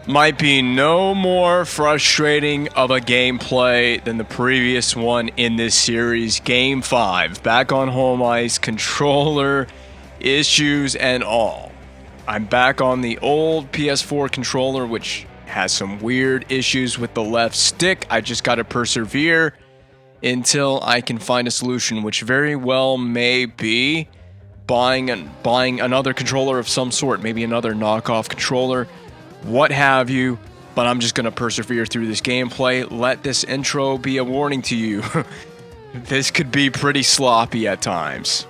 Might be no more frustrating of a gameplay than the previous one in this series. Game 5, back on home ice, controller issues and all. I'm back on the old PS4 controller, which has some weird issues with the left stick. I just got to persevere until I can find a solution, which very well may be buying another controller of some sort, maybe another knockoff controller, what have you, but I'm just going to persevere through this gameplay. Let this intro be a warning to you. This could be pretty sloppy at times.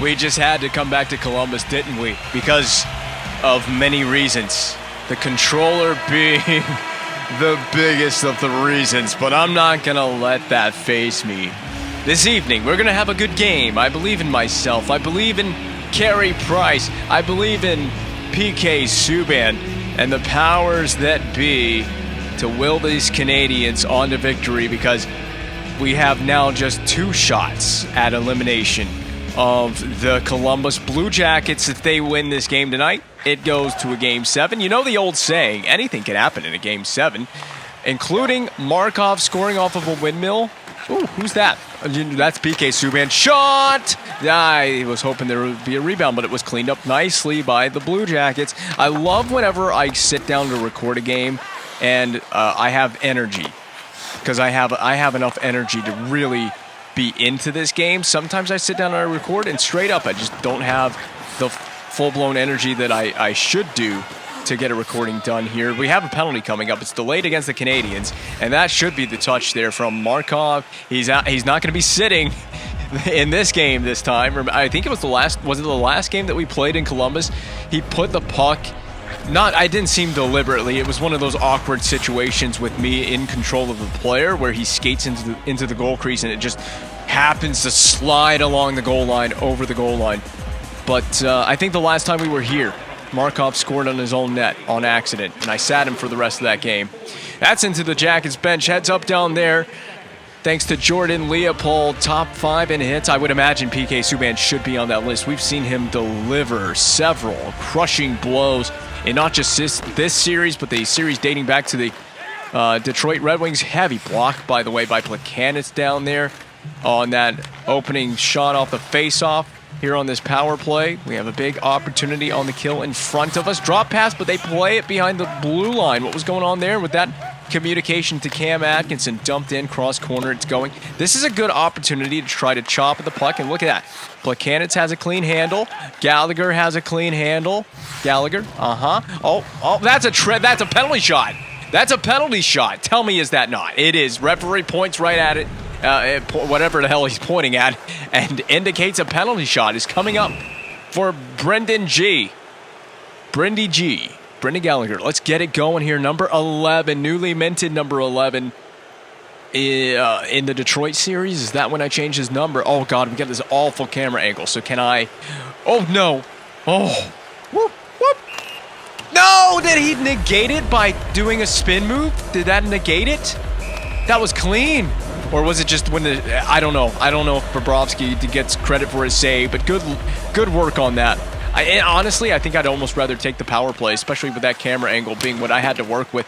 We just had to come back to Columbus, didn't we? Because of many reasons. The controller being the biggest of the reasons, but I'm not going to let that faze me. This evening, we're going to have a good game. I believe in myself. I believe in Carey Price. I believe in PK Subban and the powers that be to will these Canadiens on to victory, because we have now just 2 shots at elimination of the Columbus Blue Jackets. If they win this game tonight, it goes to a Game 7. You know the old saying, anything can happen in a Game 7, including Markov scoring off of a windmill. Ooh, who's that? That's PK Subban. Shot! I was hoping there would be a rebound, but it was cleaned up nicely by the Blue Jackets. I love whenever I sit down to record a game and I have energy, because I have enough energy to really be into this game. Sometimes I sit down and I record, and straight up I just don't have the full-blown energy that I should do to get a recording done here. We have a penalty coming up. It's delayed against the Canadiens, and that should be the touch there from Markov. He's not going to be sitting in this game this time. I think it was the last game that we played in Columbus. He put the puck, I didn't seem deliberately. It was one of those awkward situations with me in control of the player where he skates into the goal crease and it just happens to slide along the goal line, over the goal line. But I think the last time we were here, Markov scored on his own net on accident, and I sat him for the rest of that game. That's into the Jackets bench. Heads up down there. Thanks to Jordan Leopold, top 5 in hits. I would imagine PK Subban should be on that list. We've seen him deliver several crushing blows in not just this series, but the series dating back to the Detroit Red Wings. Heavy block, by the way, by Plekanec down there on that opening shot off the face-off here on this power play. We have a big opportunity on the kill in front of us. Drop pass, but they play it behind the blue line. What was going on there with that communication to Cam Atkinson? Dumped in, cross corner, it's going. This is a good opportunity to try to chop at the puck, and look at that. Plekanec has a clean handle. Gallagher has a clean handle. Gallagher, Oh, that's a penalty shot. That's a penalty shot. Tell me, is that not? It is. Referee points right at it. Whatever the hell he's pointing at, and indicates a penalty shot is coming up for Brendan Gallagher. Let's get it going here. Number 11, newly minted number 11 in the Detroit series. Is that when I changed his number? Oh, God, we got this awful camera angle. So can I? Oh, no. Oh. Whoop, whoop. No! Did he negate it by doing a spin move? Did that negate it? That was clean. Or was it just when I don't know. I don't know if Bobrovsky gets credit for his save, but good work on that. Honestly, I think I'd almost rather take the power play, especially with that camera angle being what I had to work with.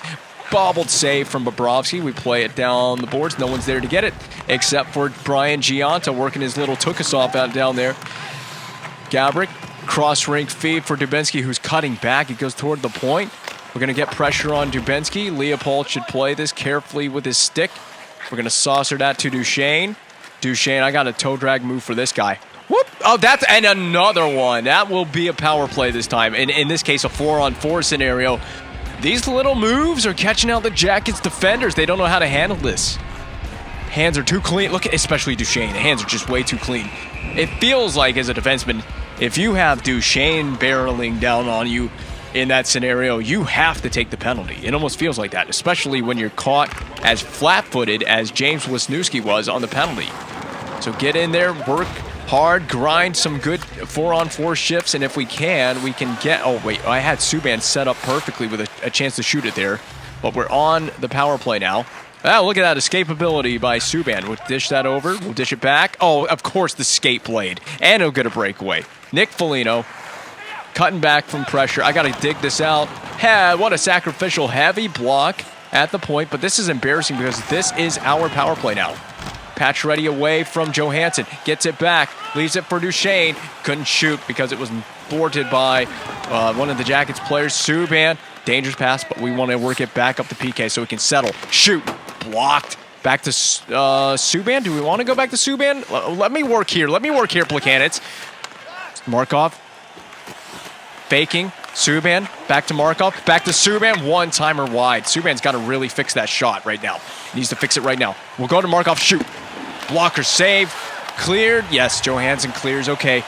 Bobbled save from Bobrovsky. We play it down the boards. No one's there to get it, except for Brian Giunta working his little took-us-off out down there. Gabrick, cross-rink feed for Dubinsky, who's cutting back. He goes toward the point. We're going to get pressure on Dubinsky. Leopold should play this carefully with his stick. We're going to saucer that to Duchesne. Duchesne, I got a toe drag move for this guy. Whoop! Oh, and another one. That will be a power play this time. In this case, a 4-on-4 scenario. These little moves are catching out the Jackets defenders. They don't know how to handle this. Hands are too clean. Look at, especially Duchesne. The hands are just way too clean. It feels like, as a defenseman, if you have Duchesne barreling down on you in that scenario, you have to take the penalty. It almost feels like that, especially when you're caught as flat-footed as James Wisniewski was on the penalty. So get in there, work hard, grind some good 4-on-4 shifts, and if we can get... Oh, wait, I had Subban set up perfectly with a chance to shoot it there, but we're on the power play now. Oh, look at that escapability by Subban. We'll dish that over. We'll dish it back. Oh, of course, the skate blade. And he'll get a breakaway. Nick Foligno cutting back from pressure. I got to dig this out. What a sacrificial heavy block at the point, but this is embarrassing because this is our power play now. Pacioretty away from Johansson. Gets it back. Leaves it for Duchesne. Couldn't shoot because it was thwarted by one of the Jackets players. Subban. Dangerous pass, but we want to work it back up to PK so we can settle. Shoot. Blocked. Back to Subban. Do we want to go back to Subban? Let me work here. Plekanec. Markov. Faking. Subban. Back to Markov. Back to Subban. One-timer wide. Subban's got to really fix that shot right now. Needs to fix it right now. We'll go to Markov. Shoot. Blocker save. Cleared. Yes, Johansson clears. Okay.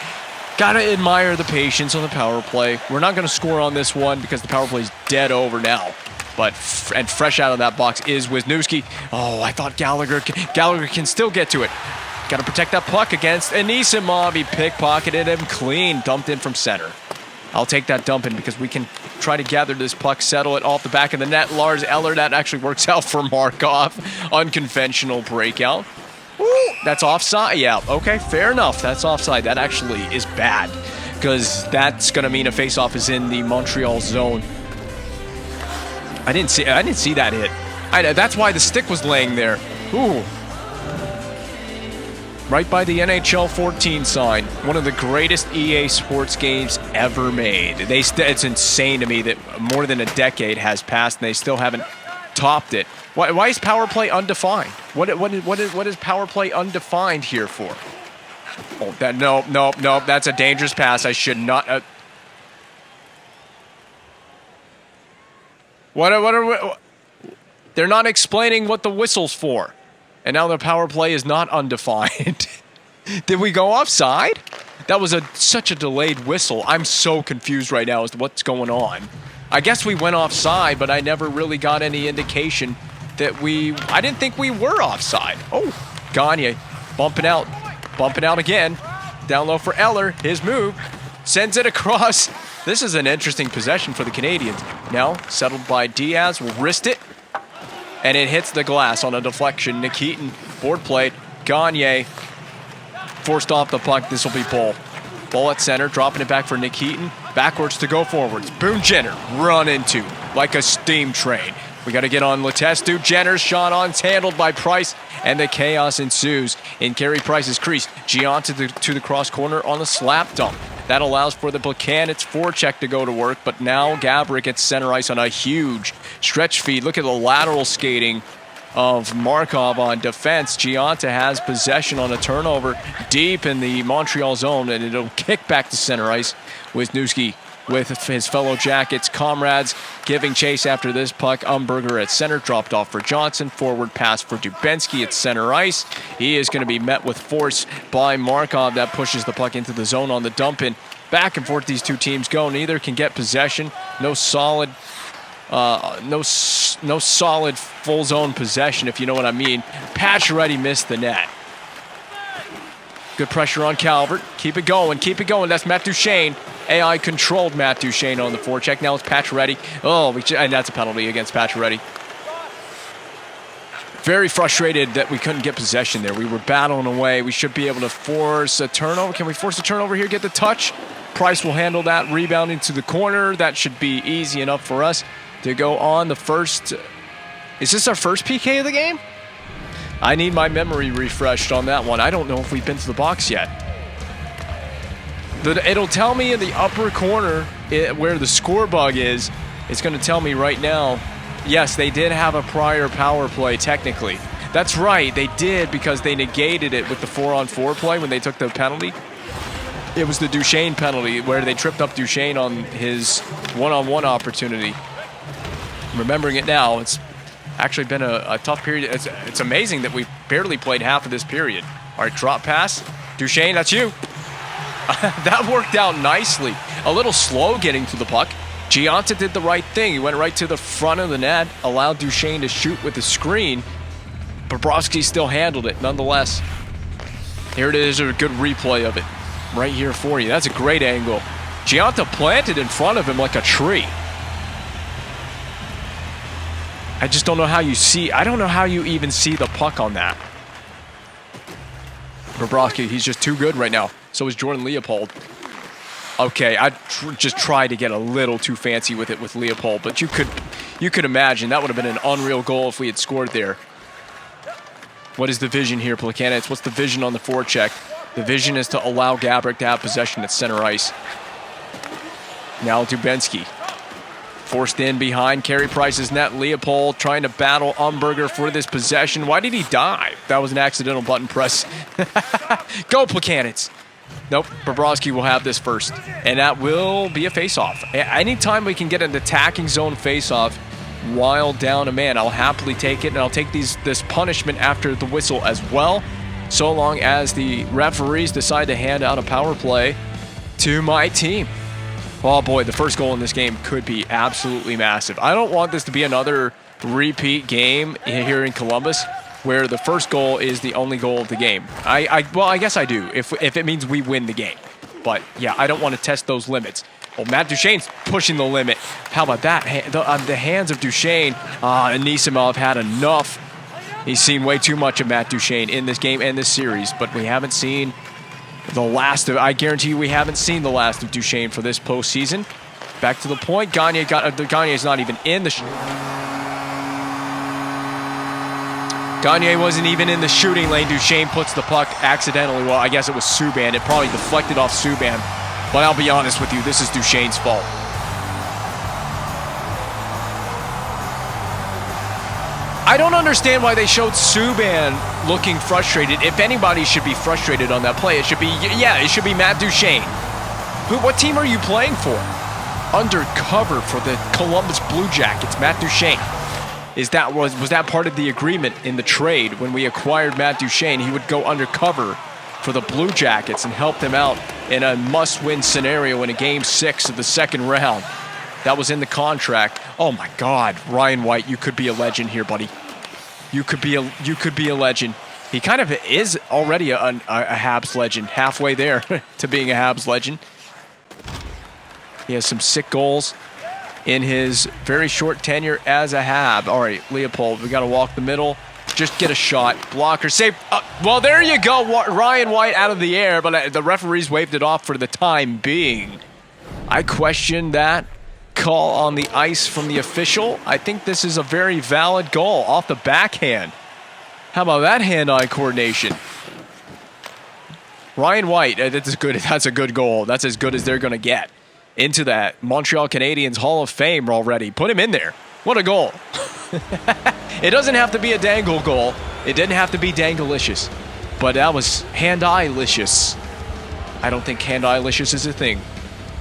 Gotta admire the patience on the power play. We're not gonna score on this one because the power play is dead over now. But and fresh out of that box is Wisniewski. Oh, I thought Gallagher can still get to it. Gotta protect that puck against Anisimov. He pickpocketed him clean. Dumped in from center. I'll take that dump in because we can try to gather this puck, settle it off the back of the net. Lars Eller, that actually works out for Markov. Unconventional breakout. Ooh, that's offside. Yeah, okay, fair enough. That's offside. That actually is bad because that's going to mean a faceoff is in the Montreal zone. I didn't see that hit. That's why the stick was laying there. Ooh. Right by the NHL 14 sign. One of the greatest EA Sports games ever made. It's insane to me that more than a decade has passed and they still haven't topped it. Why is power play undefined? What is power play undefined here for? Oh, no. That's a dangerous pass. I should not. They're not explaining what the whistle's for, and now the power play is not undefined. Did we go offside? That was such a delayed whistle. I'm so confused right now as to what's going on. I guess we went offside, but I never really got any indication that I didn't think we were offside. Oh, Gagne bumping out again. Down low for Eller, his move, sends it across. This is an interesting possession for the Canadiens. Now, settled by Diaz, will wrist it, and it hits the glass on a deflection. Nikitin, board plate, Gagne, forced off the puck. This will be Bull. Bull at center, dropping it back for Nikitin. Backwards to go forwards. Boone Jenner, run into like a steam train. We got to get on Letestu. Jenner's shot on, handled by Price, and the chaos ensues in Carey Price's crease. Gian to the cross corner on the slap dump. That allows for the Plekanec forecheck to go to work, but now Gaborik gets center ice on a huge stretch feed. Look at the lateral skating of Markov on defense. Gianta has possession on a turnover deep in the Montreal zone, and it'll kick back to center ice. Wisniewski with his fellow Jackets comrades giving chase after this puck. Umberger at center, dropped off for Johnson. Forward pass for Dubinsky at center ice. He is going to be met with force by Markov. That pushes the puck into the zone on the dump-in. Back and forth these two teams go. Neither can get possession. No solid full zone possession, if you know what I mean. Pacioretty missed the net. Good pressure on Calvert. Keep it going. That's Matt Duchesne. AI controlled Matt Duchesne on the forecheck. Now it's Pacioretty. Oh, and that's a penalty against Pacioretty. Very frustrated that we couldn't get possession there. We were battling away. We should be able to force a turnover. Can we force a turnover here? Get the touch. Price will handle that. Rebound into the corner. That should be easy enough for us to go on the first. Is this our first PK of the game? I need my memory refreshed on that one. I don't know if we've been to the box yet. It'll tell me in the upper corner where the score bug is. It's going to tell me right now, yes, they did have a prior power play technically. That's right, they did, because they negated it with the 4-on-4 play when they took the penalty. It was the Duchesne penalty where they tripped up Duchesne on his one-on-one opportunity. Remembering it now, it's actually been a tough period. It's amazing that we barely played half of this period. All right, drop pass. Duchesne, that's you. That worked out nicely. A little slow getting to the puck. Gionta did the right thing. He went right to the front of the net, allowed Duchesne to shoot with the screen. Bobrovsky still handled it nonetheless. Here it is, a good replay of it right here for you. That's a great angle. Gionta planted in front of him like a tree. I just don't know how you see. I don't know how you even see the puck on that. Bobrovsky, he's just too good right now. So is Jordan Leopold. Okay, I just tried to get a little too fancy with it with Leopold, but you could imagine that would have been an unreal goal if we had scored there. What is the vision here, Plekanec? What's the vision on the forecheck? The vision is to allow Gaborik to have possession at center ice. Now Dubinsky. Forced in behind Carey Price's net. Leopold trying to battle Umberger for this possession. Why did he dive? That was an accidental button press. Go, Plekanec. Nope, Bobrovsky will have this first. And that will be a face-off. Anytime we can get an attacking zone face-off while down a man, I'll happily take it. And I'll take this punishment after the whistle as well, so long as the referees decide to hand out a power play to my team. Oh boy, the first goal in this game could be absolutely massive. I don't want this to be another repeat game here in Columbus where the first goal is the only goal of the game. Well, I guess I do if it means we win the game. But yeah, I don't want to test those limits. Well, Matt Duchene's pushing the limit. How about that? The hands of Duchesne. Anisimov had enough. He's seen way too much of Matt Duchesne in this game and this series, but we haven't seen the last of, I guarantee you we haven't seen the last of Duchesne for this postseason. Back to the point. Gagne's not even in the... Gagne wasn't even in the shooting lane. Duchesne puts the puck accidentally. Well, I guess it was Subban. It probably deflected off Subban. But I'll be honest with you, this is Duchesne's fault. I don't understand why they showed Subban looking frustrated. If anybody should be frustrated on that play, it should be Matt Duchesne. What team are you playing for? Undercover for the Columbus Blue Jackets, Matt Duchesne. Was that part of the agreement in the trade when we acquired Matt Duchesne? He would go undercover for the Blue Jackets and help them out in a must-win scenario in a Game 6 of the second round. That was in the contract. Oh my God, Ryan White, you could be a legend here, buddy. You could be a legend. He kind of is already a Habs legend, halfway there to being a Habs legend. He has some sick goals in his very short tenure as a Hab. All right, Leopold, we got to walk the middle. Just get a shot. Blocker save. Well, there you go. Ryan White out of the air, but the referees waved it off for the time being. I question that call on the ice from the official. I think this is a very valid goal off the backhand. How about that hand-eye coordination? Ryan White, that's good. That's a good goal. That's as good as they're going to get into that Montreal Canadiens Hall of Fame already. Put him in there. What a goal. It doesn't have to be a dangle goal. It didn't have to be dangalicious. But that was hand-eye-licious. I don't think hand-eye-licious is a thing.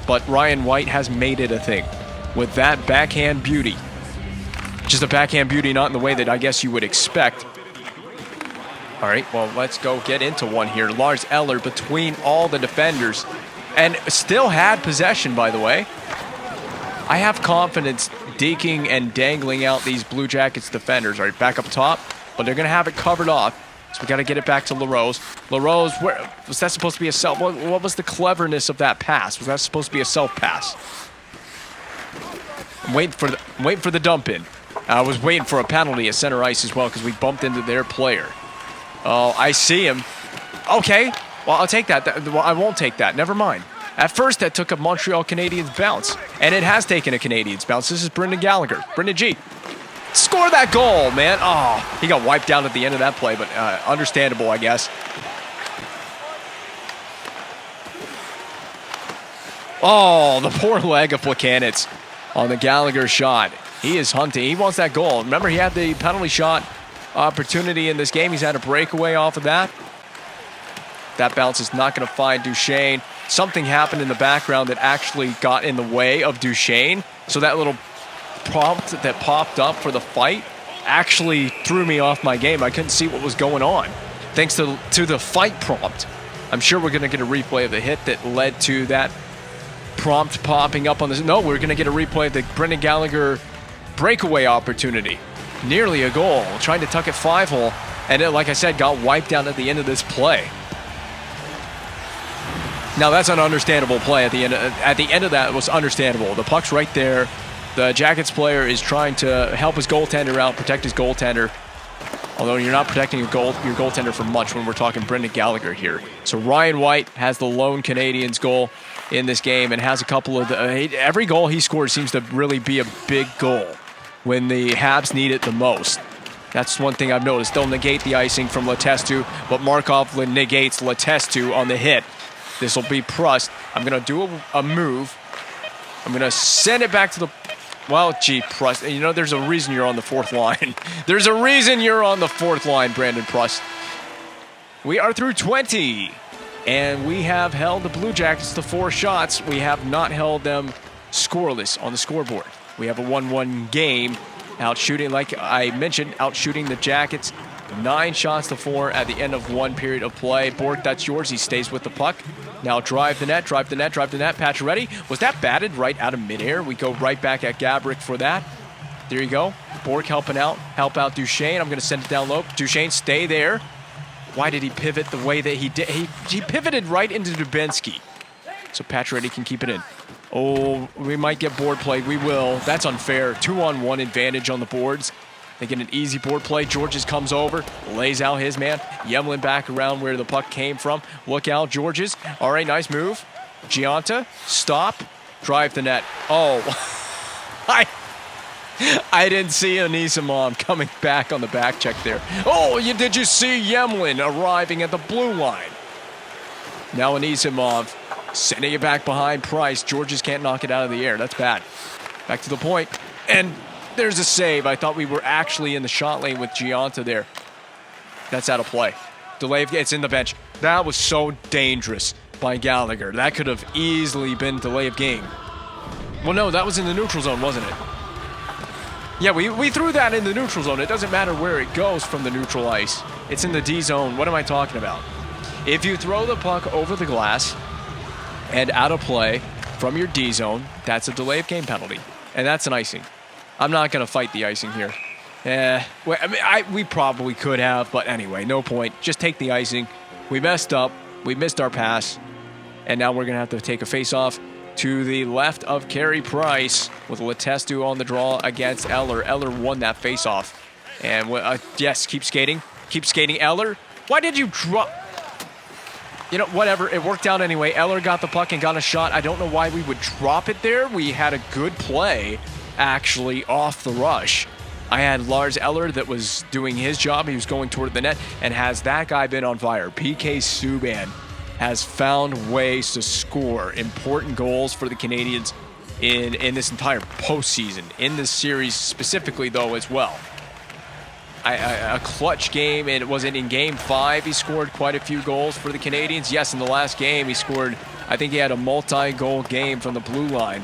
But Ryan White has made it a thing with that backhand beauty. Just a backhand beauty, not in the way that I guess you would expect. All right, well, let's go get into one here. Lars Eller between all the defenders and still had possession, by the way. I have confidence deking and dangling out these Blue Jackets defenders. All right, back up top, but they're going to have it covered off. So we got to get it back to LaRose. LaRose, where was that supposed to be a self? What was the cleverness of that pass? Was that supposed to be a self pass? I'm waiting for the dump in. I was waiting for a penalty at center ice as well because we bumped into their player. Oh, I see him. Okay, well, I'll take that. Well, I won't take that. Never mind. At first, that took a Montreal Canadiens bounce, and it has taken a Canadiens bounce. This is Brendan Gallagher. Brendan G. Score that goal, man. Oh, he got wiped out at the end of that play, but understandable, I guess. Oh, the poor leg of Plekanec on the Gallagher shot. He is hunting. He wants that goal. Remember, he had the penalty shot opportunity in this game. He's had a breakaway off of that. That bounce is not going to find Duchesne. Something happened in the background that actually got in the way of Duchesne. So that little prompt that popped up for the fight actually threw me off my game. I couldn't see what was going on. Thanks to the fight prompt. I'm sure we're going to get a replay of the hit that led to that prompt popping up on this. No, we're going to get a replay of the Brendan Gallagher breakaway opportunity. Nearly a goal, trying to tuck it 5-hole, and it, like I said, got wiped out at the end of this play. Now that's an understandable play. At the end of that, it was understandable. The puck's right there. The Jackets player is trying to help his goaltender out, protect his goaltender. Although you're not protecting your goaltender for much when we're talking Brendan Gallagher here. So Ryan White has the lone Canadiens goal in this game and has a couple of every goal he scores seems to really be a big goal when the Habs need it the most. That's one thing I've noticed. They'll negate the icing from Letestu, but Markov negates Letestu on the hit. This will be Prust. I'm going to do a move. I'm going to send it back to the... Well, gee, Prust. You know, there's a reason you're on the fourth line. There's a reason you're on the fourth line, Brandon Prust. We are through 20, and we have held the Blue Jackets to 4 shots. We have not held them scoreless on the scoreboard. We have a 1-1 game. Out shooting, like I mentioned, out shooting the Jackets 9 shots to 4 at the end of 1 period of play. Bork, that's yours. He stays with the puck. Now drive the net, drive the net, drive the net. Pacioretty, was that batted right out of midair? We go right back at Gabrick for that. There you go. Bork helping out. Help out Duchesne. I'm going to send it down low. Duchesne, stay there. Why did he pivot the way that he did? He pivoted right into Dubinsky. So Pacioretty can keep it in. Oh, we might get board play. We will. That's unfair. 2-on-1 advantage on the boards. They get an easy board play. Georges comes over, lays out his man. Yemlin back around where the puck came from. Look out, Georges. All right, nice move. Gianta, stop, drive the net. Oh, I didn't see Anisimov coming back on the back check there. Oh, did you see Yemlin arriving at the blue line? Now Anisimov sending it back behind Price. Georges can't knock it out of the air. That's bad. Back to the point. And there's a save. I thought we were actually in the shot lane with Gianta there. That's out of play. Delay of, it's in the bench. That was so dangerous by Gallagher. That could have easily been delay of game. Well, no, that was in the neutral zone, wasn't it? Yeah, we threw that in the neutral zone. It doesn't matter where it goes from the neutral ice. It's in the D zone. What am I talking about? If you throw the puck over the glass and out of play from your D zone, that's a delay of game penalty. And that's an icing. I'm not going to fight the icing here. Well, I mean, we probably could have, but anyway, no point. Just take the icing. We messed up. We missed our pass. And now we're going to have to take a face-off to the left of Carey Price with Letestu on the draw against Eller. Eller won that face-off. And, yes, keep skating. Keep skating, Eller. Why did you drop... You know, whatever. It worked out anyway. Eller got the puck and got a shot. I don't know why we would drop it there. We had a good play, actually, off the rush. I had Lars Eller that was doing his job. He was going toward the net. And has that guy been on fire? PK Subban has found ways to score important goals for the Canadiens in this entire postseason. In this series specifically, though, as well. A clutch game, and it wasn't in Game 5. He scored quite a few goals for the Canadiens. Yes, in the last game, he scored, I think he had a multi-goal game from the blue line.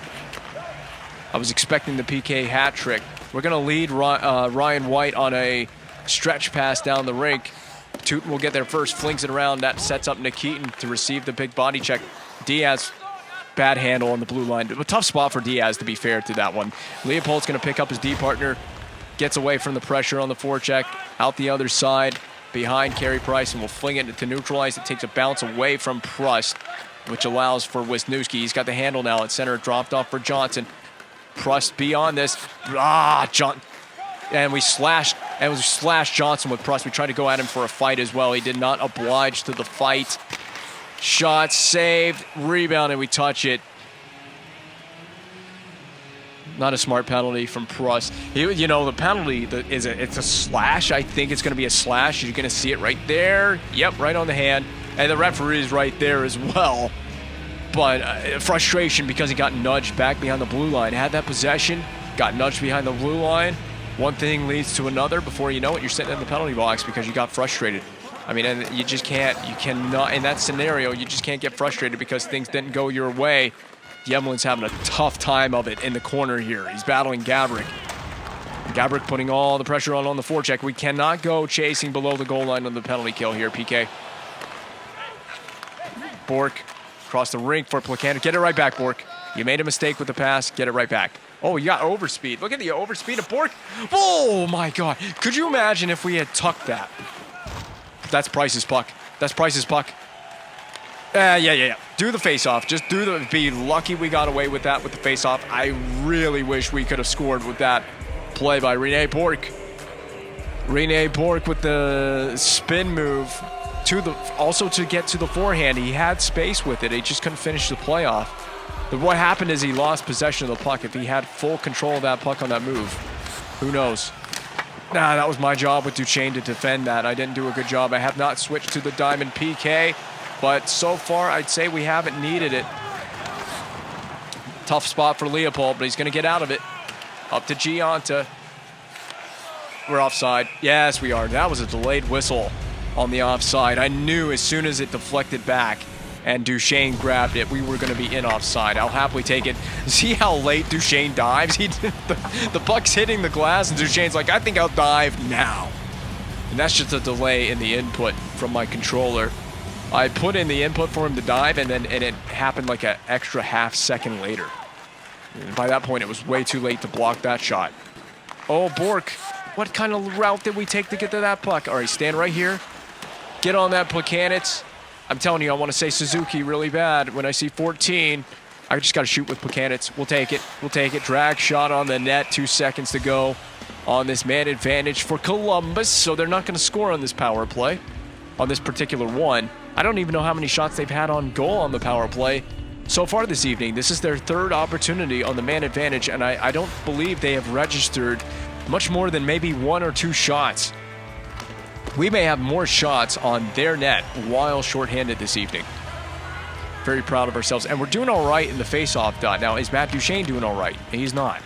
I was expecting the PK hat trick. We're going to lead Ryan White on a stretch pass down the rink. Tootin will get there first, flings it around. That sets up Nikitin to receive the big body check. Diaz, bad handle on the blue line. A tough spot for Diaz, to be fair to that one. Leopold's going to pick up his D partner. Gets away from the pressure on the forecheck. Out the other side, behind Carey Price, and will fling it to neutralize. It takes a bounce away from Prust, which allows for Wisniewski. He's got the handle now at center. Dropped off for Johnson. Prust beyond this. And we slashed Johnson with Prust. We tried to go at him for a fight as well. He did not oblige to the fight. Shot saved. Rebound, and we touch it. Not a smart penalty from Prust. You know, the penalty it's a slash. I think it's going to be a slash. You're going to see it right there. Yep, right on the hand. And the referee is right there as well. But frustration because he got nudged back behind the blue line. Had that possession, got nudged behind the blue line. One thing leads to another. Before you know it, you're sitting in the penalty box because you got frustrated. I mean, and you cannot, in that scenario, you just can't get frustrated because things didn't go your way. Yemlin's having a tough time of it in the corner here. He's battling Gabrick. Gabrick putting all the pressure on the forecheck. We cannot go chasing below the goal line on the penalty kill here, PK. Bork across the rink for Plekanec. Get it right back, Bork. You made a mistake with the pass. Get it right back. Oh, you got overspeed. Look at the overspeed of Bork. Oh, my God. Could you imagine if we had tucked that? That's Price's puck. That's Price's puck. Yeah. Do the face-off. Just be lucky we got away with that with the face-off. I really wish we could have scored with that play by Rene Bork. Rene Bork with the spin move also to get to the forehand. He had space with it. He just couldn't finish the play off. But what happened is he lost possession of the puck. If he had full control of that puck on that move, who knows? Nah, that was my job with Duchesne to defend that. I didn't do a good job. I have not switched to the diamond PK, but so far I'd say we haven't needed it. Tough spot for Leopold, but he's going to get out of it. Up to Gianta. We're offside. Yes, we are. That was a delayed whistle on the offside. I knew as soon as it deflected back and Duchesne grabbed it, we were going to be in offside. I'll happily take it. See how late Duchesne dives? The puck's hitting the glass, and Duchesne's like, I think I'll dive now. And that's just a delay in the input from my controller. I put in the input for him to dive, and it happened like an extra half second later. And by that point, it was way too late to block that shot. Oh, Bork. What kind of route did we take to get to that puck? All right, stand right here. Get on that Plekanec. I'm telling you, I want to say Suzuki really bad. When I see 14, I just got to shoot with Plekanec. We'll take it. We'll take it. Drag shot on the net. 2 seconds to go on this man advantage for Columbus. So they're not going to score on this power play, on this particular one. I don't even know how many shots they've had on goal on the power play so far this evening. This is their third opportunity on the man advantage, and I don't believe they have registered much more than maybe 1 or 2 shots. We may have more shots on their net while shorthanded this evening. Very proud of ourselves. And we're doing all right in the face-off dot. Now, is Matt Duchesne doing all right? He's not.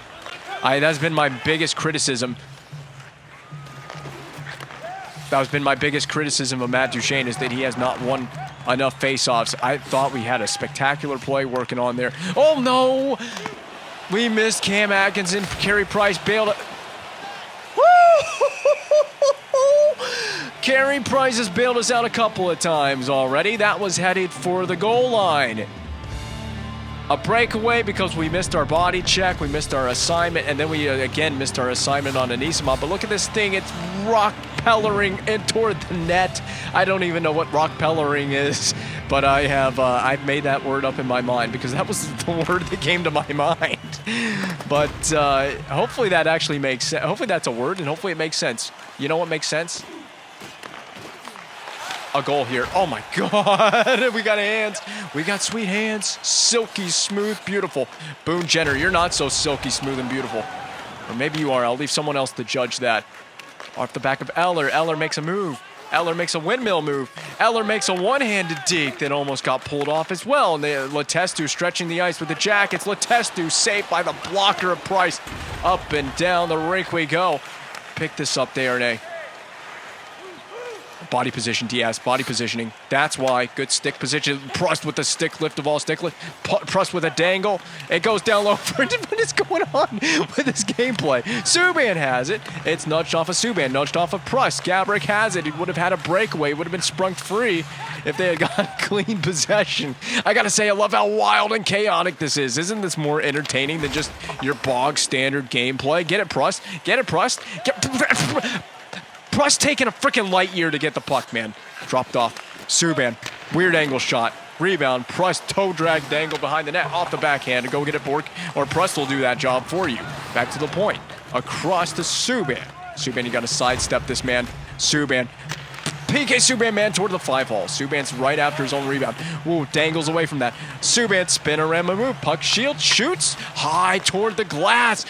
That's been my biggest criticism. That's been my biggest criticism of Matt Duchesne, is that he has not won enough face-offs. I thought we had a spectacular play working on there. Oh, no! We missed Cam Atkinson. Carey Price bailed. Carey Price has bailed us out a couple of times already. That was headed for the goal line. A breakaway because we missed our body check, we missed our assignment, and then we again missed our assignment on Anisimov. But look at this thing, it's rock-pellaring in toward the net. I don't even know what rock-pellaring is, but I've made that word up in my mind because that was the word that came to my mind. But hopefully that actually makes sense. Hopefully that's a word, and hopefully it makes sense. You know what makes sense? A goal here. Oh my God, we got hands. We got sweet hands. Silky, smooth, beautiful. Boone Jenner, you're not so silky, smooth, and beautiful. Or maybe you are. I'll leave someone else to judge that. Off the back of Eller. Eller makes a move. Eller makes a windmill move. Eller makes a one-handed deke that almost got pulled off as well. And Letestu stretching the ice with the Jackets. Letestu saved by the blocker of Price. Up and down the rink we go. Pick this up there, Rene. Body position, Diaz, body positioning. That's why. Good stick position. Prust with the stick lift of all stick lift. Prust with a dangle. It goes down low. What is going on with this gameplay? Subban has it. It's nudged off of Subban, nudged off of Prust. Gabrick has it. He would have had a breakaway. Would have been sprung free if they had gotten clean possession. I gotta say, I love how wild and chaotic this is. Isn't this more entertaining than just your bog standard gameplay? Get it, Prust. Get it, Prust. Prust taking a freaking light year to get the puck, man. Dropped off. Subban. Weird angle shot. Rebound. Prust toe drag dangle behind the net. Off the backhand to go get it, Bork. Or Prust will do that job for you. Back to the point. Across to Subban. Subban, you got to sidestep this man. Subban. PK Subban, man, toward the 5-hole. Subban's right after his own rebound. Ooh, dangles away from that. Subban, spin-a-rama move. Puck shield, shoots. High toward the glass.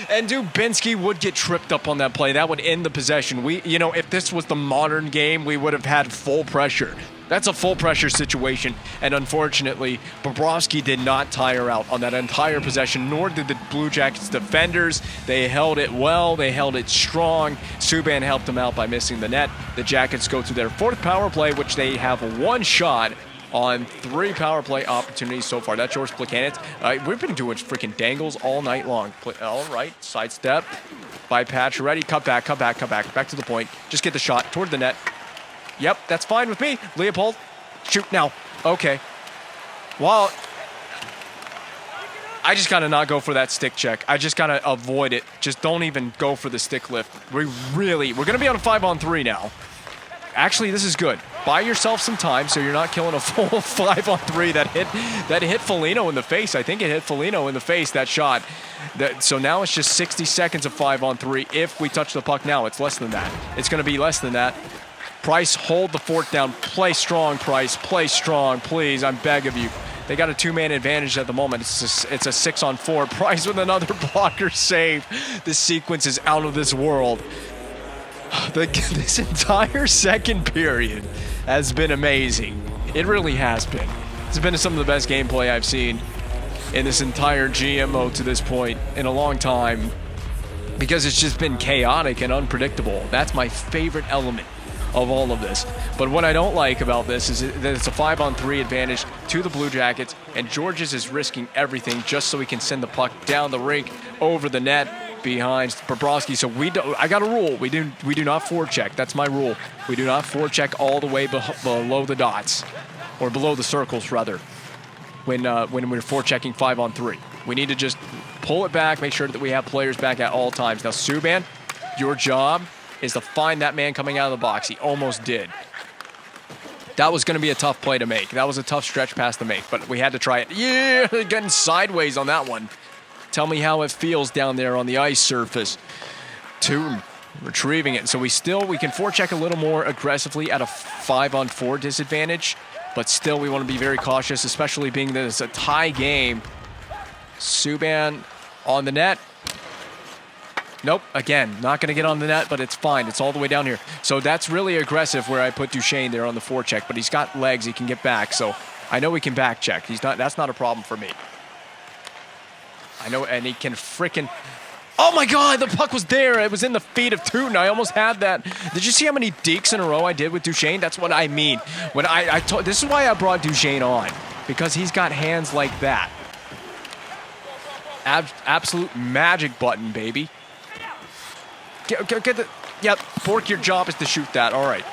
And Dubinsky would get tripped up on that play. That would end the possession. If this was the modern game, we would have had full pressure. That's a full pressure situation. And unfortunately, Bobrovsky did not tire out on that entire possession, nor did the Blue Jackets defenders. They held it well. They held it strong. Subban helped them out by missing the net. The Jackets go to their 4th power play, which they have 1 shot on 3 power play opportunities so far. That's George Plekanec. We've been doing freaking dangles all night long. All right, sidestep by Pacioretty. Cut back. Back to the point. Just get the shot toward the net. Yep, that's fine with me. Leopold, shoot now. Okay. Well, I just got to not go for that stick check. I just got to avoid it. Just don't even go for the stick lift. We're going to be on a 5-on-3 now. Actually, this is good. Buy yourself some time so you're not killing a full 5-on-3 that hit Foligno in the face. I think it hit Foligno in the face, that shot. So now it's just 60 seconds of 5-on-3. If we touch the puck now, it's less than that. It's going to be less than that. Price, hold the fort down. Play strong, Price. Play strong, please. I'm begging of you. They got a 2-man advantage at the moment. It's a 6-on-4. Price with another blocker save. This sequence is out of this world. This entire second period has been amazing. It really has been. It's been some of the best gameplay I've seen in this entire GMO to this point in a long time, because it's just been chaotic and unpredictable. That's my favorite element of all of this. But what I don't like about this is that it's a 5-on-3 advantage to the Blue Jackets, and Georges is risking everything just so he can send the puck down the rink over the net behind Bobrovsky. So I got a rule. We do not forecheck. That's my rule. We do not forecheck all the way below the dots, or below the circles rather, when we're forechecking 5-on-3. We need to just pull it back, make sure that we have players back at all times. Now, Subban, your job is to find that man coming out of the box. He almost did. That was going to be a tough play to make. That was a tough stretch pass to make, but we had to try it. Yeah, getting sideways on that one. Tell me how it feels down there on the ice surface. Toon retrieving it. So we can forecheck a little more aggressively at a 5-on-4 disadvantage, but still we want to be very cautious, especially being that it's a tie game. Subban on the net. Nope, again, not going to get on the net, but it's fine. It's all the way down here. So that's really aggressive where I put Duchesne there on the forecheck, but he's got legs. He can get back, so I know he can back check. That's not a problem for me. I know, and he can frickin'... Oh my God, the puck was there. It was in the feet of Tootin. I almost had that. Did you see how many dekes in a row I did with Duchesne? That's what I mean. When this is why I brought Duchesne on, because he's got hands like that. Absolute magic button, baby. Get the... Yep, Bork, your job is to shoot that. All right.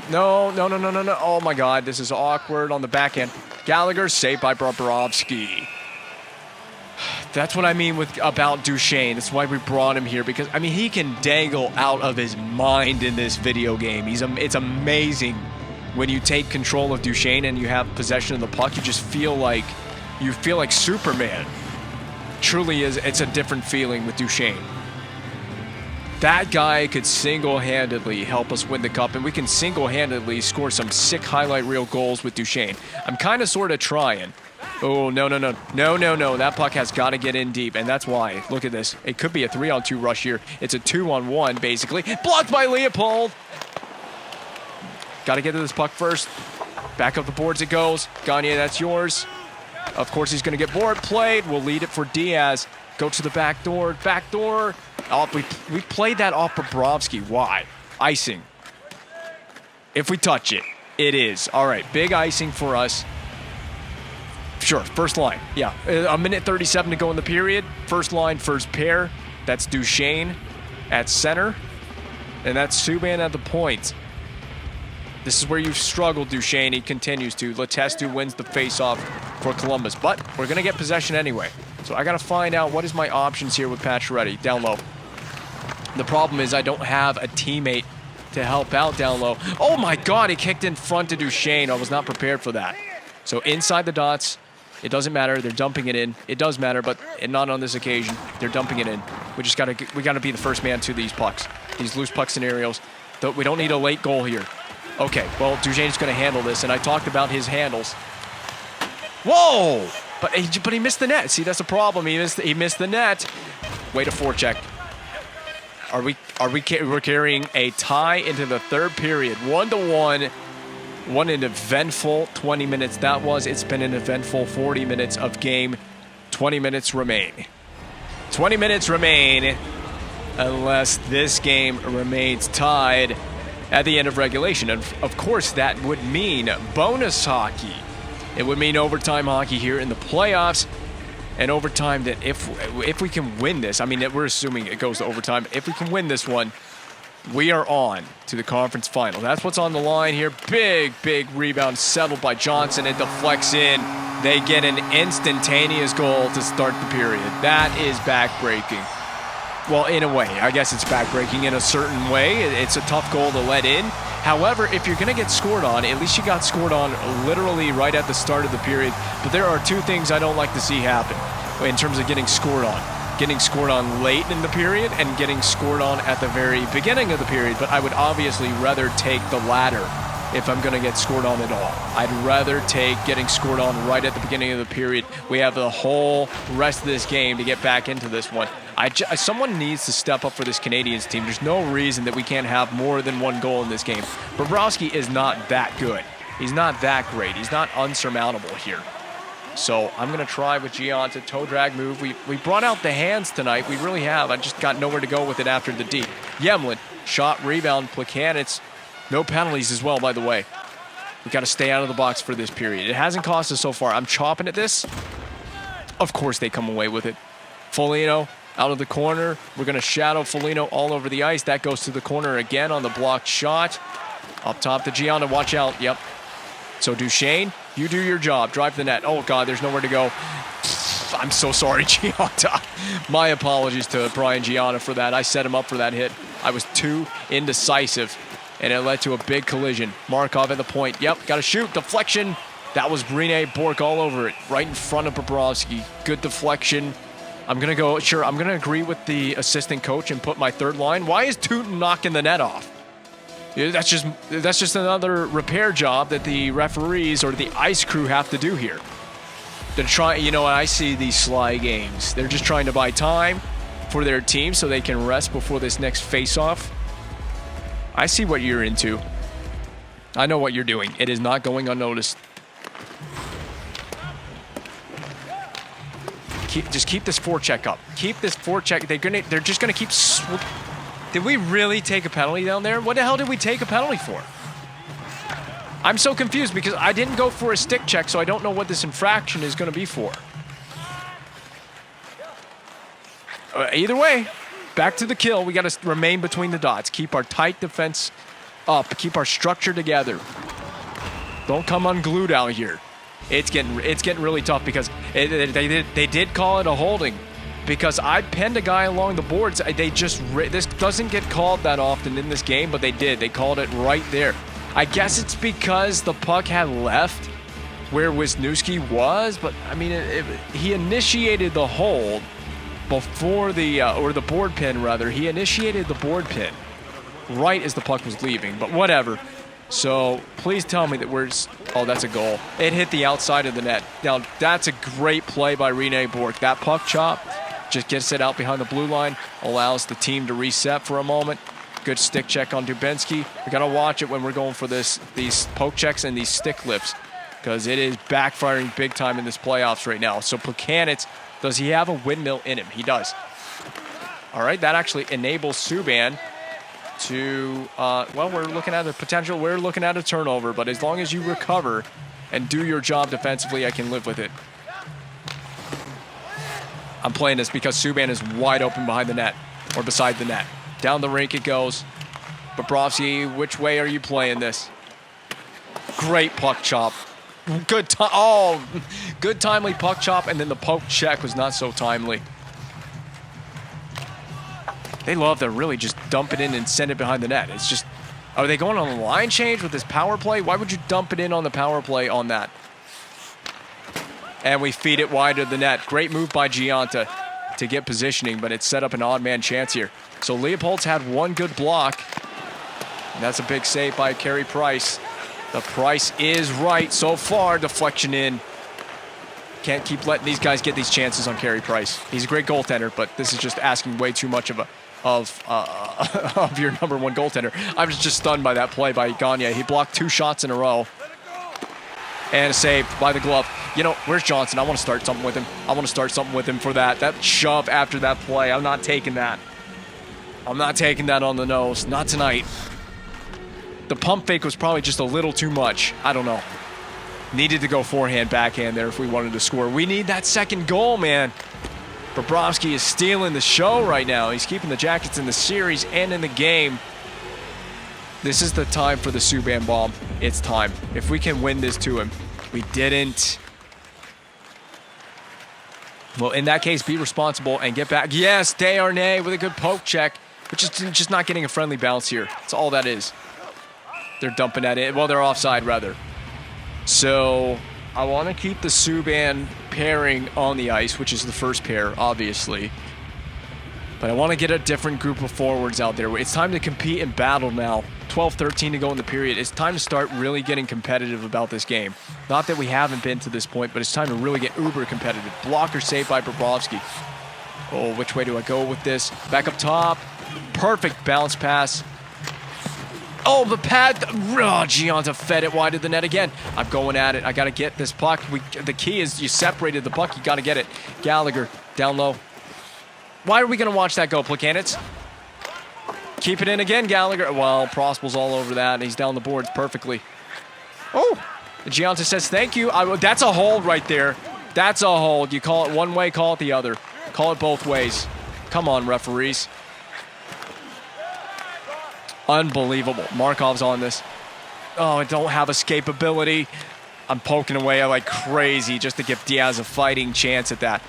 No. Oh my God, this is awkward on the back end. Gallagher saved by Bobrovsky. That's what I mean about Duchesne. That's why we brought him here, because, I mean, he can dangle out of his mind in this video game. It's amazing when you take control of Duchesne and you have possession of the puck. You just feel like Superman. Truly is. It's a different feeling with Duchesne. That guy could single-handedly help us win the cup, and we can single-handedly score some sick highlight reel goals with Duchesne. I'm kind of sort of trying. Oh, no. That puck has got to get in deep, and that's why. Look at this. It could be a 3-on-2 rush here. It's a 2-on-1, basically. Blocked by Leopold. Got to get to this puck first. Back up the boards it goes. Gagne, that's yours. Of course, he's going to get board played. We'll lead it for Diaz. Go to the back door. Back door. Oh, we played that off Bobrovsky. Why? Icing. If we touch it, it is. All right, big icing for us. Sure, first line. Yeah, a minute 37 to go in the period. First line, first pair. That's Duchesne at center. And that's Subban at the point. This is where you've struggled, Duchesne. He continues to. Letestu wins the faceoff for Columbus. But we're going to get possession anyway. So I got to find out what is my options here with Pacioretty. Down low. The problem is I don't have a teammate to help out down low. Oh my God, he kicked in front to Duchesne. I was not prepared for that. So inside the dots. It doesn't matter. They're dumping it in. It does matter, but not on this occasion. They're dumping it in. We got to be the first man to these pucks, these loose puck scenarios. We don't need a late goal here. Okay, well, Duchesne's going to handle this, and I talked about his handles. Whoa! But he missed the net. See, that's the problem. He missed the net. Way to forecheck. We're carrying a tie into the third period, 1-1. What an eventful 20 minutes that was. It's been an eventful 40 minutes of game. 20 minutes remain. 20 minutes remain unless this game remains tied at the end of regulation. And of course, that would mean bonus hockey. It would mean overtime hockey here in the playoffs. And overtime that if we can win this, I mean, we're assuming it goes to overtime. If we can win this one, We are on to the conference final. That's what's on the line here. Big rebound settled by Johnson. It deflects in. They get an instantaneous goal to start the period. That is backbreaking. Well, in a way. I guess it's backbreaking in a certain way. It's a tough goal to let in. However, if you're going to get scored on, at least you got scored on literally right at the start of the period. But there are two things I don't like to see happen in terms of getting scored on. Getting scored on late in the period and getting scored on at the very beginning of the period. But I would obviously rather take the latter if I'm going to get scored on at all. I'd rather take getting scored on right at the beginning of the period. We have the whole rest of this game to get back into this one. Someone needs to step up for this Canadiens team. There's no reason that we can't have more than one goal in this game. Bobrovsky is not that good. He's not that great. He's not unsurmountable here. So I'm going to try with Gianta, toe drag move. We brought out the hands tonight. We really have. I just got nowhere to go with it after the D. Yemlin, shot, rebound, Plekanec. No penalties as well, by the way. We got to stay out of the box for this period. It hasn't cost us so far. I'm chopping at this. Of course they come away with it. Foligno out of the corner. We're going to shadow Foligno all over the ice. That goes to the corner again on the blocked shot. Up top to Gianta. Watch out. Yep. So Duchesne, you do your job. Drive the net. Oh, God, there's nowhere to go. I'm so sorry, Gianta. My apologies to Brian Gianta for that. I set him up for that hit. I was too indecisive, and it led to a big collision. Markov at the point. Yep, got to shoot. Deflection. That was Rene Bourque all over it, right in front of Bobrovsky. Good deflection. I'm going to go, sure, I'm going to agree with the assistant coach and put my third line. Why is Tootin knocking the net off? That's just another repair job that the referees or the ice crew have to do here. They're trying, I see these sly games. They're just trying to buy time for their team so they can rest before this next face-off. I see what you're into. I know what you're doing. It is not going unnoticed. Just keep this forecheck up. Keep this forecheck. They're just gonna keep. Did we really take a penalty down there? What the hell did we take a penalty for? I'm so confused because I didn't go for a stick check, so I don't know what this infraction is going to be for. Either way, back to the kill. We got to remain between the dots. Keep our tight defense up. Keep our structure together. Don't come unglued out here. It's getting really tough because they did call it a holding. Because I pinned a guy along the boards. This doesn't get called that often in this game, but they did. They called it right there. I guess it's because the puck had left where Wisniewski was, but I mean, he initiated the hold before the board pin rather. He initiated the board pin right as the puck was leaving, but whatever. So please tell me that oh, that's a goal. It hit the outside of the net. Now that's a great play by Rene Bourque. That puck chop just gets it out behind the blue line, allows the team to reset for a moment. Good stick check on Dubinsky. We got to watch it when we're going for these poke checks and these stick lifts because it is backfiring big time in this playoffs right now. So Plekanec, does he have a windmill in him? He does. All right, that actually enables Subban to, we're looking at the potential. We're looking at a turnover, but as long as you recover and do your job defensively, I can live with it. I'm playing this because Subban is wide open behind the net or beside the net. Down the rink it goes. Bobrovsky, which way are you playing this? Great puck chop. Good timely puck chop, and then the poke check was not so timely. They love to really just dump it in and send it behind the net. It's just, are they going on a line change with this power play? Why would you dump it in on the power play on that? And we feed it wide of the net. Great move by Gianta to get positioning, but it set up an odd man chance here. So Leopold's had one good block, and that's a big save by Carey Price. The price is right so far. Deflection in. Can't keep letting these guys get these chances on Carey Price. He's a great goaltender, but this is just asking way too much of your number one goaltender. I was just stunned by that play by Gagne. He blocked 2 shots in a row. And a save by the glove. Where's Johnson? I want to start something with him. I want to start something with him for that. That shove after that play. I'm not taking that. I'm not taking that on the nose. Not tonight. The pump fake was probably just a little too much. I don't know. Needed to go forehand, backhand there if we wanted to score. We need that second goal, man. Bobrovsky is stealing the show right now. He's keeping the Jackets in the series and in the game. This is the time for the Subban bomb. It's time. If we can win this to him. We didn't. Well, in that case, be responsible and get back. Yes, Desharnais with a good poke check, which is just not getting a friendly bounce here. That's all that is. They're dumping that in. Well, they're offside, rather. So I want to keep the Subban pairing on the ice, which is the first pair, obviously. But I want to get a different group of forwards out there. It's time to compete and battle now. 12-13 to go in the period. It's time to start really getting competitive about this game. Not that we haven't been to this point, but it's time to really get uber competitive. Blocker saved by Bobrovsky. Oh, which way do I go with this? Back up top. Perfect bounce pass. Oh, the pad. Oh, Gianta fed it wide of the net again. I'm going at it. I got to get this puck. The key is you separated the puck. You got to get it. Gallagher down low. Why are we going to watch that go, Placanitz? Keep it in again, Gallagher. Well, Prospel's all over that, and he's down the boards perfectly. Oh, Gianta says thank you. That's a hold right there. That's a hold. You call it one way, call it the other. Call it both ways. Come on, referees. Unbelievable. Markov's on this. Oh, I don't have escapability. I'm poking away like crazy just to give Diaz a fighting chance at that.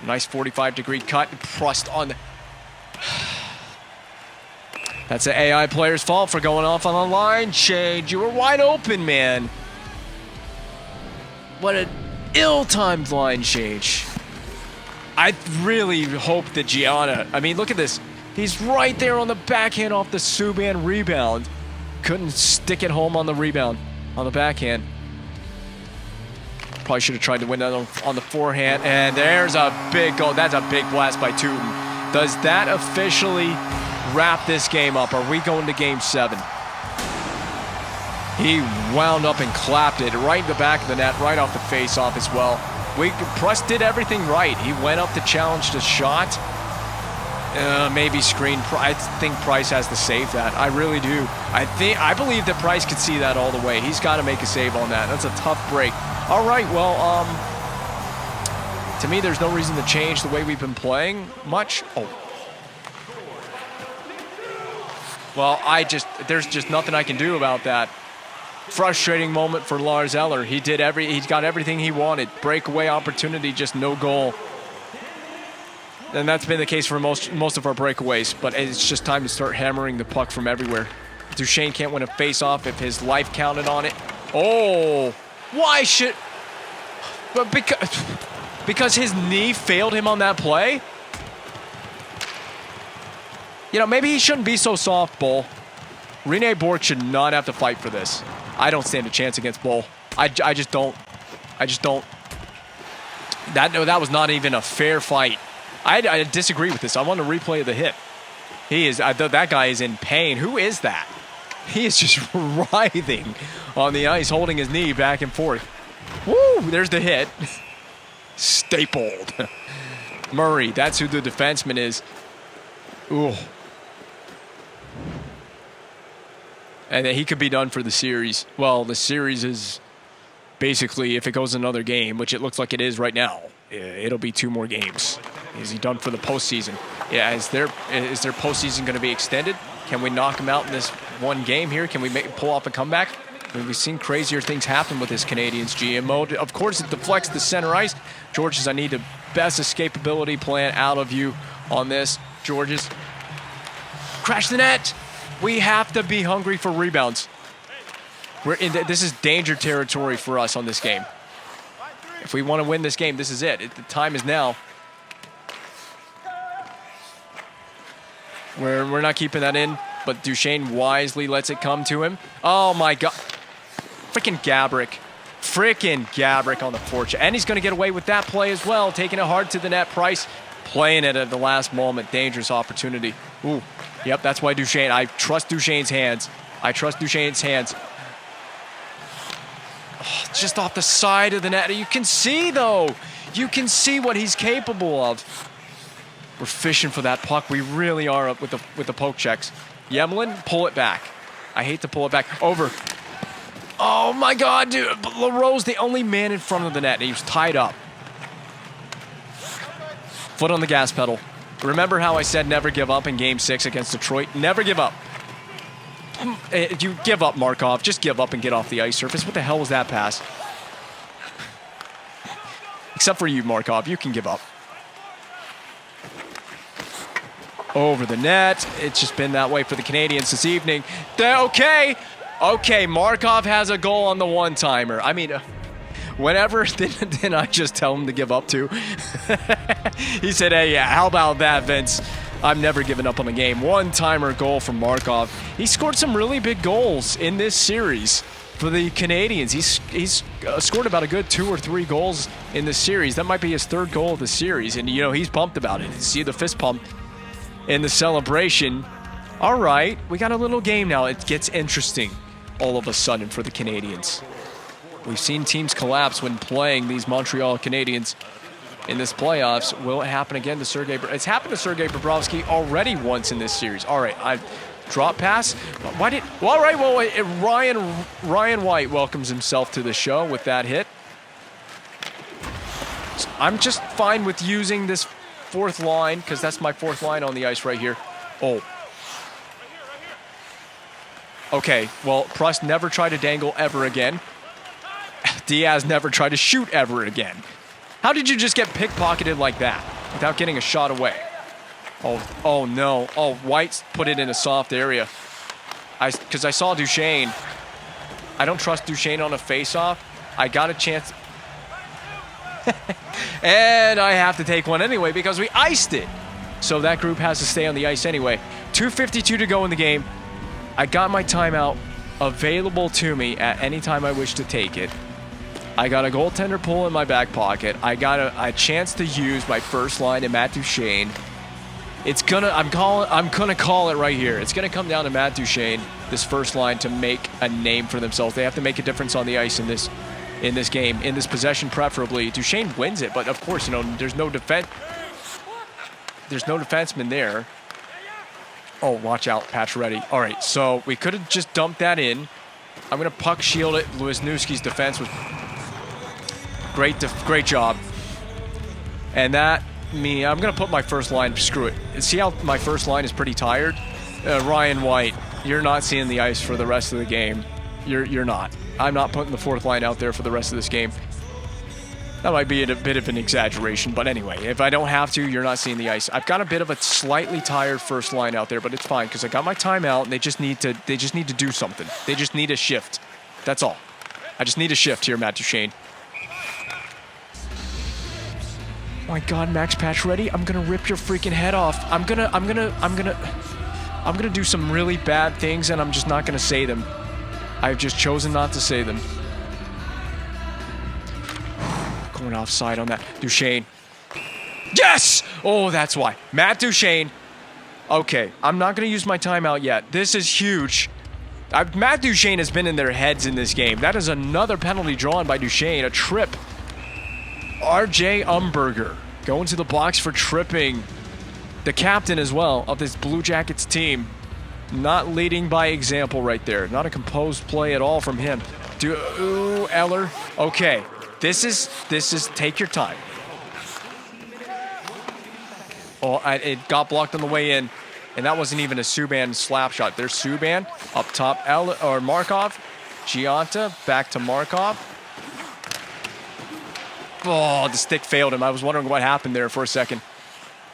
Nice 45-degree cut. Pressed on the... That's the AI player's fault for going off on the line change. You were wide open, man. What an ill-timed line change. I really hope that Gianna... I mean, look at this. He's right there on the backhand off the Subban rebound. Couldn't stick it home on the rebound, on the backhand. Probably should have tried to win that on the forehand. And there's a big goal. That's a big blast by Tootin. Does that officially wrap this game up? Are we going to game 7? He wound up and clapped it right in the back of the net, right off the face-off as well. Price did everything right. He went up to challenge the shot. Maybe screen. I think Price has to save that. I really do. I believe that Price could see that all the way. He's got to make a save on that. That's a tough break. All right, well, to me, there's no reason to change the way we've been playing much. Oh. Well, there's just nothing I can do about that. Frustrating moment for Lars Eller. He's got everything he wanted. Breakaway opportunity, just no goal. And that's been the case for most of our breakaways, but it's just time to start hammering the puck from everywhere. Duchesne can't win a face-off if his life counted on it. Oh, why should... But because his knee failed him on that play? You know, maybe he shouldn't be so soft, Bull. Rene Bourque should not have to fight for this. I don't stand a chance against Bull. I just don't. That was not even a fair fight. I disagree with this. I want to replay the hit. That guy is in pain. Who is that? He is just writhing on the ice, holding his knee back and forth. Woo! There's the hit. Stapled. Murray, that's who the defenseman is. Ooh. And he could be done for the series. Well, the series is basically, if it goes another game, which it looks like it is right now, it'll be 2 more games. Is he done for the postseason? Yeah, is their postseason going to be extended? Can we knock him out in this one game here? Can we pull off a comeback? I mean, we've seen crazier things happen with this Canadiens GM mode. Of course, it deflects the center ice. Georges, I need the best escapability plan out of you on this. Georges, crash the net. We have to be hungry for rebounds. This is danger territory for us on this game. If we want to win this game, this is it. The time is now. We're not keeping that in, but Duchesne wisely lets it come to him. Oh, my God. Freaking Gabrick on the forecheck. And he's going to get away with that play as well, taking it hard to the net. Price playing it at the last moment. Dangerous opportunity. Ooh. Yep, that's why Duchesne. I trust Duchesne's hands. Oh, just off the side of the net. You can see, though. You can see what he's capable of. We're fishing for that puck. We really are up with the poke checks. Yemlin, pull it back. I hate to pull it back. Over. Oh, my God, dude. LaRoe's the only man in front of the net, and he was tied up. Foot on the gas pedal. Remember how I said never give up in Game 6 against Detroit? Never give up. You give up, Markov. Just give up and get off the ice surface. What the hell was that pass? Except for you, Markov. You can give up. Over the net. It's just been that way for the Canadiens this evening. Okay, Markov has a goal on the one-timer. I mean, whenever didn't I just tell him to give up too? He said, hey, yeah, how about that, Vince? I'm never giving up on the game. One-timer goal from Markov. He scored some really big goals in this series for the Canadiens. He's scored about a good 2 or 3 goals in this series. That might be his 3rd goal of the series, and, you know, he's pumped about it. You see the fist pump in the celebration. All right, we got a little game now. It gets interesting all of a sudden for the Canadiens. We've seen teams collapse when playing these Montreal Canadiens in this playoffs. Will it happen again to Sergei? It's happened to Sergei Bobrovsky already once in this series. All right, I drop pass. Why did? Well, all right. Well, Ryan White welcomes himself to the show with that hit. So I'm just fine with using this 4th line because that's my 4th line on the ice right here. Oh. Okay. Well, Prust never tried to dangle ever again. Diaz never tried to shoot ever again. How did you just get pickpocketed like that without getting a shot away? Oh no. Oh, White's put it in a soft area. Because I saw Duchesne. I don't trust Duchesne on a face-off. I got a chance. And I have to take one anyway because we iced it. So that group has to stay on the ice anyway. 2:52 to go in the game. I got my timeout available to me at any time I wish to take it. I got a goaltender pull in my back pocket. I got a chance to use my first line to Matt Duchesne. I'm gonna call it right here. It's gonna come down to Matt Duchesne, this first line, to make a name for themselves. They have to make a difference on the ice in this game, in this possession preferably. Duchesne wins it, but of course, you know, there's no defenseman there. Oh, watch out, Pacioretty. All right, so we could have just dumped that in. I'm gonna puck shield it. Wisniewski's defense was great job. And that I'm gonna put my first line. Screw it. See how my first line is pretty tired? Ryan White, you're not seeing the ice for the rest of the game. You're not. I'm not putting the 4th line out there for the rest of this game. That might be a bit of an exaggeration, but anyway, if I don't have to, you're not seeing the ice. I've got a bit of a slightly tired first line out there, but it's fine because I got my timeout, and they just need to do something. They just need a shift. That's all. I just need a shift here, Matt Duchesne. Oh my God, Max Pacioretty, I'm gonna rip your freaking head off. I'm gonna do some really bad things, and I'm just not gonna say them. I've just chosen not to say them. Going offside on that. Duchesne. Yes! Oh, that's why. Matt Duchesne. Okay, I'm not going to use my timeout yet. This is huge. Matt Duchesne has been in their heads in this game. That is another penalty drawn by Duchesne. A trip. RJ Umberger going to the box for tripping. The captain as well of this Blue Jackets team. Not leading by example right there. Not a composed play at all from him. Eller. Okay. This is take your time. Oh, it got blocked on the way in, and that wasn't even a Subban slap shot. There's Subban up top, Markov, Gianta back to Markov. Oh, the stick failed him. I was wondering what happened there for a second.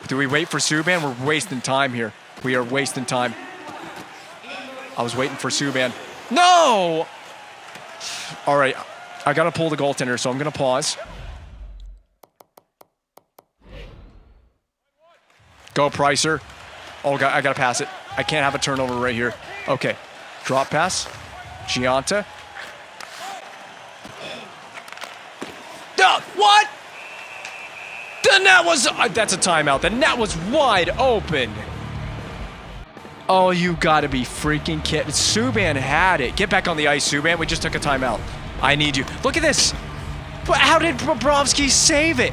Do we wait for Subban? We're wasting time here. We are wasting time. I was waiting for Subban. No! All right. I got to pull the goaltender, so I'm going to pause. Go, Pricer. Oh, I got to pass it. I can't have a turnover right here. Okay. Drop pass. Gianta. What? The net was... that's a timeout. The net was wide open. Oh, you got to be freaking kidding. Subban had it. Get back on the ice, Subban. We just took a timeout. I need you. Look at this. But how did Bobrovsky save it?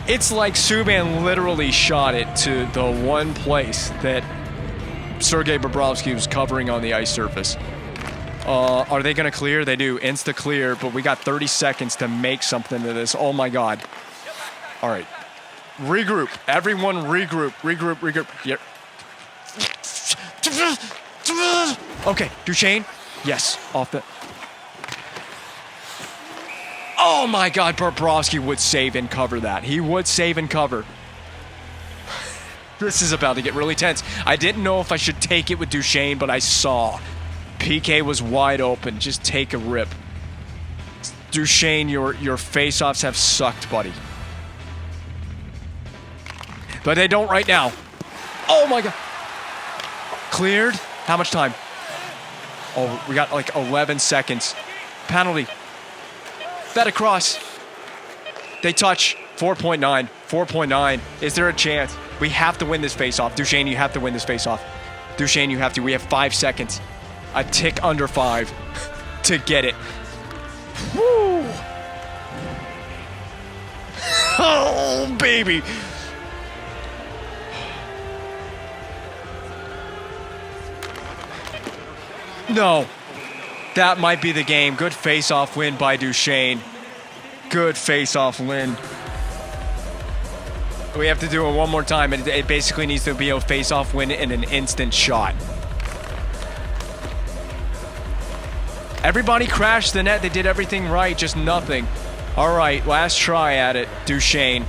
It's like Subban literally shot it to the one place that Sergei Bobrovsky was covering on the ice surface. Are they going to clear? They do. Insta clear, but we got 30 seconds to make something of this. Oh, my God. All right. Regroup. Everyone regroup. Regroup. Yep. Okay, Duchesne. Yes, off the... Oh my God, Bobrovsky would save and cover that. He would save and cover. This is about to get really tense. I didn't know if I should take it with Duchesne, but I saw PK was wide open. Just take a rip. Duchesne, your face-offs have sucked, buddy. But they don't right now. Oh my God. Cleared. How much time? Oh, we got like 11 seconds. Penalty. That across. They touch. 4.9. 4.9. Is there a chance? We have to win this face-off. Duchesne, you have to win this face-off. Duchesne, you have to. We have 5 seconds. A tick under 5 to get it. Woo! Oh, baby. No. That might be the game. Good face-off win by Duchesne. Good face-off win. We have to do it one more time. It basically needs to be a face-off win and an instant shot. Everybody crashed the net. They did everything right, just nothing. All right, last try at it, Duchesne.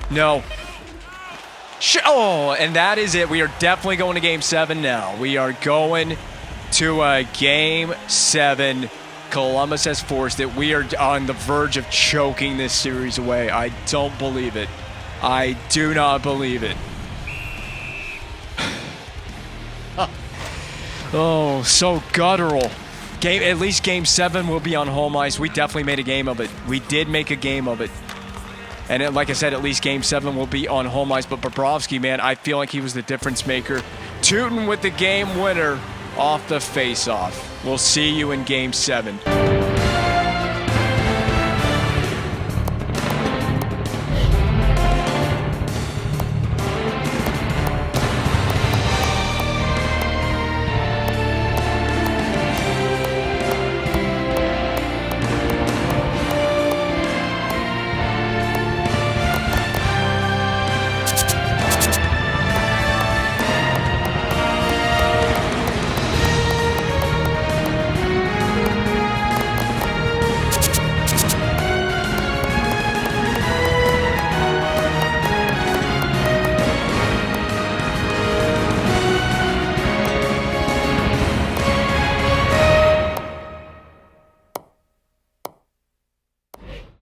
No. Oh, and that is it. We are definitely going to Game 7 now. We are going to Game 7. Columbus has forced it. We are on the verge of choking this series away. I don't believe it. I do not believe it. Oh, so guttural. At least Game 7 will be on home ice. We definitely made a game of it. We did make a game of it. And like I said, at least Game 7 will be on home ice. But Bobrovsky, man, I feel like he was the difference maker. Tootin with the game winner off the face-off. We'll see you in Game 7.